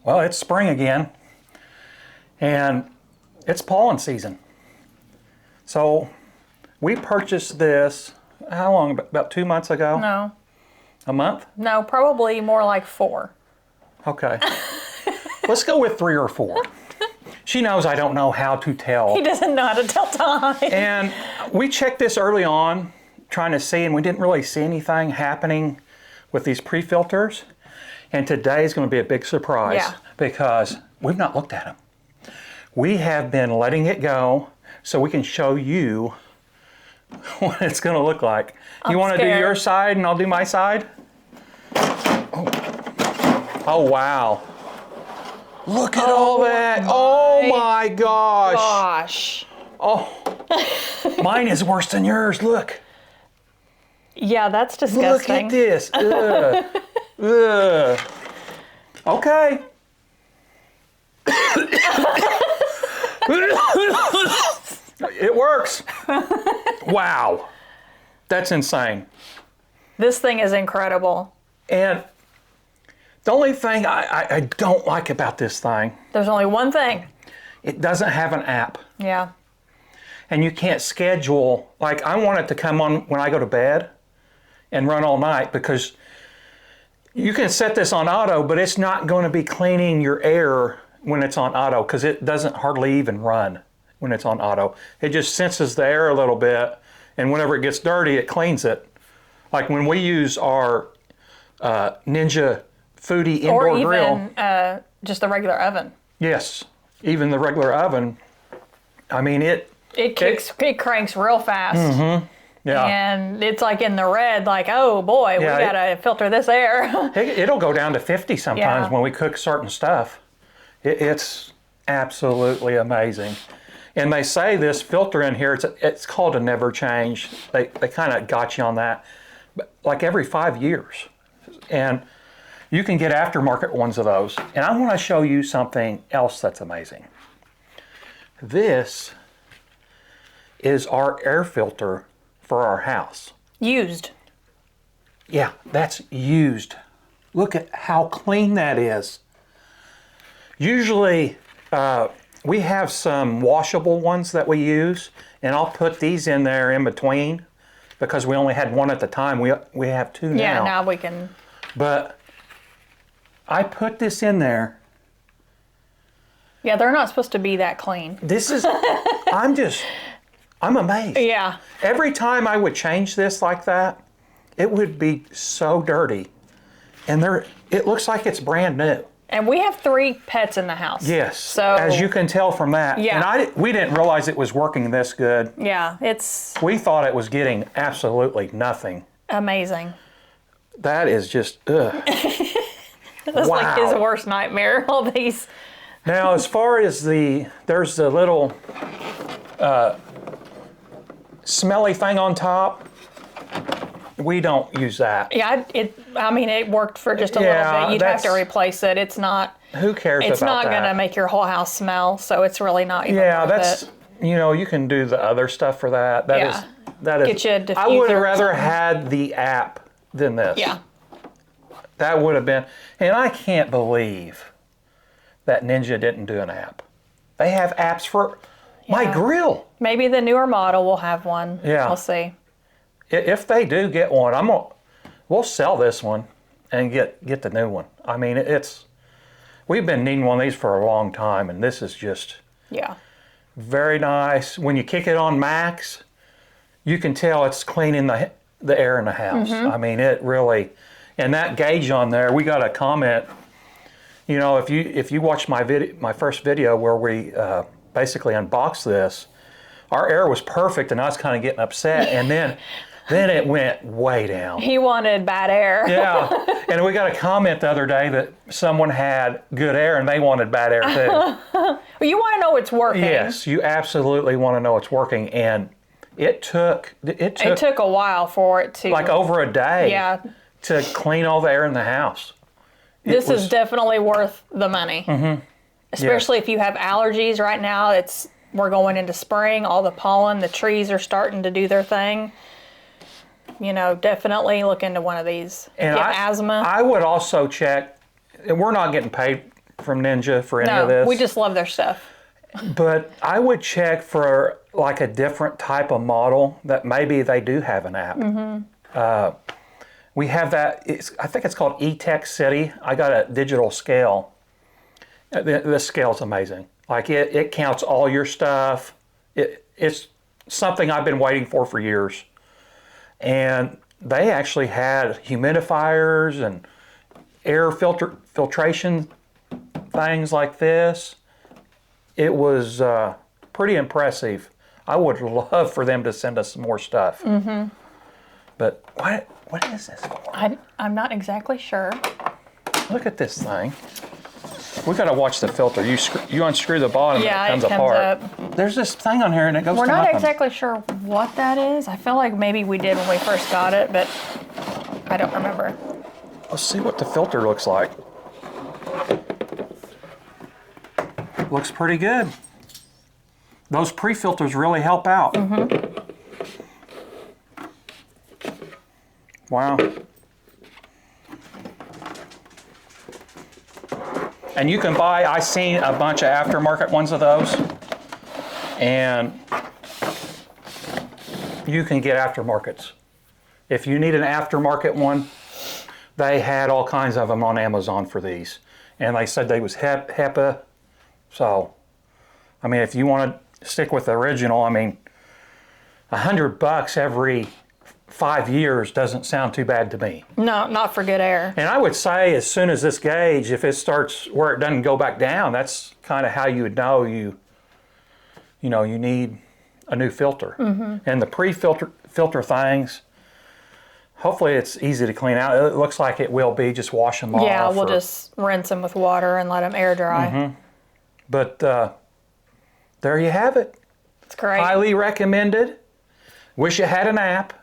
Well, it's spring again, and it's pollen season. So we purchased this, how long, about 2 months ago? No. A month? No, probably more like 4. Okay. Let's go with 3 or 4. She knows I don't know how to tell. He doesn't know how to tell time. And we checked this early on, trying to see, and we didn't really see anything happening with these pre-filters. And today is going to be a big surprise because we've not looked at them. We have been letting it go so we can show you what it's going to look like. You want to do your side and I'll do my side? Oh wow. Look at all that. Oh my gosh. Oh, mine is worse than yours. Look. Yeah, that's disgusting. Look at this. Ugh. Ugh. Okay. It works. Wow. That's insane. This thing is incredible. And the only thing I don't like about this thing, there's only one thing. It doesn't have an app. Yeah. And you can't schedule, like I want it to come on when I go to bed and run all night, because you can set this on auto, but it's not going to be cleaning your air when it's on auto, because it doesn't hardly even run when it's on auto. It just senses the air a little bit, and whenever it gets dirty, it cleans it. Like when we use our Ninja Foodie indoor grill. Or even just the regular oven. Yes, even the regular oven. I mean, it cranks real fast. Mm-hmm. Yeah. And it's like in the red, like, oh boy, we gotta filter this air. It'll go down to 50 sometimes when we cook certain stuff. It's absolutely amazing. And they say this filter in here, it's called a NeverChange. They kind of got you on that, but like every 5 years. And you can get aftermarket ones of those. And I want to show you something else that's amazing. This is our air filter for our house. Used. Yeah, that's used. Look at how clean that is. Usually, we have some washable ones that we use, and I'll put these in there in between because we only had one at the time. We have 2 now. Yeah, now we can. But I put this in there. Yeah, they're not supposed to be that clean. This is, I'm amazed. Yeah. Every time I would change this like that, it would be so dirty. And it looks like it's brand new. And we have 3 pets in the house. Yes, so, as you can tell from that. Yeah. And we didn't realize it was working this good. Yeah, We thought it was getting absolutely nothing. Amazing. That is just, ugh. That's like his worst nightmare, all these. Now, as far as there's the little smelly thing on top. We don't use that. Yeah, it worked for just a little bit. You'd have to replace it. It's not. Who cares about that? It's not going to make your whole house smell, so it's really not even worth it. You can do the other stuff for that. That is. Get you a diffuser. I would have rather had the app than this. Yeah. That would have been, and I can't believe that Ninja didn't do an app. They have apps for my grill. Maybe the newer model will have one. Yeah. We'll see. If they do get one, we'll sell this one and get the new one. I mean, we've been needing one of these for a long time, and this is just very nice. When you kick it on max, you can tell it's cleaning the air in the house. Mm-hmm. I mean, it really, and that gauge on there, we got a comment. If you watch my first video where we basically unboxed this, our air was perfect, and I was kind of getting upset, and then it went way down. He wanted bad air. Yeah, and we got a comment the other day that someone had good air and they wanted bad air too. Well, you want to know it's working. Yes, you absolutely want to know it's working, and it took a while for it to, like over a day to clean all the air in the house. This is definitely worth the money. Mm-hmm. Especially if you have allergies right now. We're going into spring, all the pollen, the trees are starting to do their thing. Definitely look into one of these. And if you have asthma. I would also check, and we're not getting paid from Ninja for any of No, this. we just love their stuff. But I would check for like a different type of model that maybe they do have an app. We have that, I think it's called eTech City. I got a digital scale. This scale's amazing. Like it counts all your stuff. It's something I've been waiting for years. And they actually had humidifiers and air filtration things like this. It was pretty impressive. I would love for them to send us some more stuff. But what is this for? I'm not exactly sure. Look at this thing. We got to watch the filter. You unscrew the bottom Yeah, and it comes apart. There's this thing on here and it goes We're to not nothing. exactly sure what that is. I feel like maybe we did when we first got it, but I don't remember. Let's see what the filter looks like. Looks pretty good. Those pre-filters really help out. Wow. And you can buy, I seen a bunch of aftermarket ones of those. And you can get aftermarkets. If you need an aftermarket one, they had all kinds of them on Amazon for these. And they said they was HEPA. So, I mean, if you want to stick with the original, I mean, $100 every 5 years doesn't sound too bad to me. No, not for good air. And I would say as soon as this gauge, if it starts where it doesn't go back down, that's kind of how you would know you need a new filter. And the pre-filter things, hopefully it's easy to clean out. It looks like it will be. Just wash them off. Yeah, we'll just rinse them with water and let them air dry. But there you have it. It's great. Highly recommended. Wish it had an app,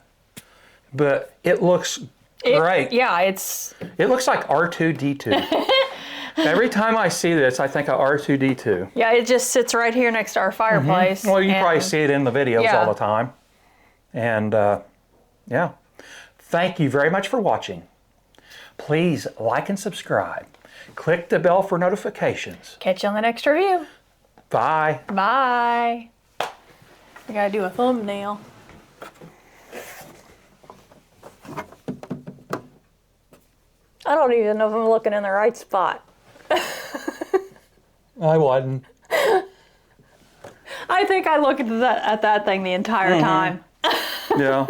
but it looks great. Yeah, It looks like R2-D2. Every time I see this, I think of R2-D2. Yeah, it just sits right here next to our fireplace. Well, you probably see it in the videos Yeah. all the time. And yeah, thank you very much for watching. Please like and subscribe. Click the bell for notifications. Catch you on the next review. Bye. Bye. We gotta do a thumbnail. I don't even know if I'm looking in the right spot. I wasn't. I think I looked at that thing the entire time. Yeah.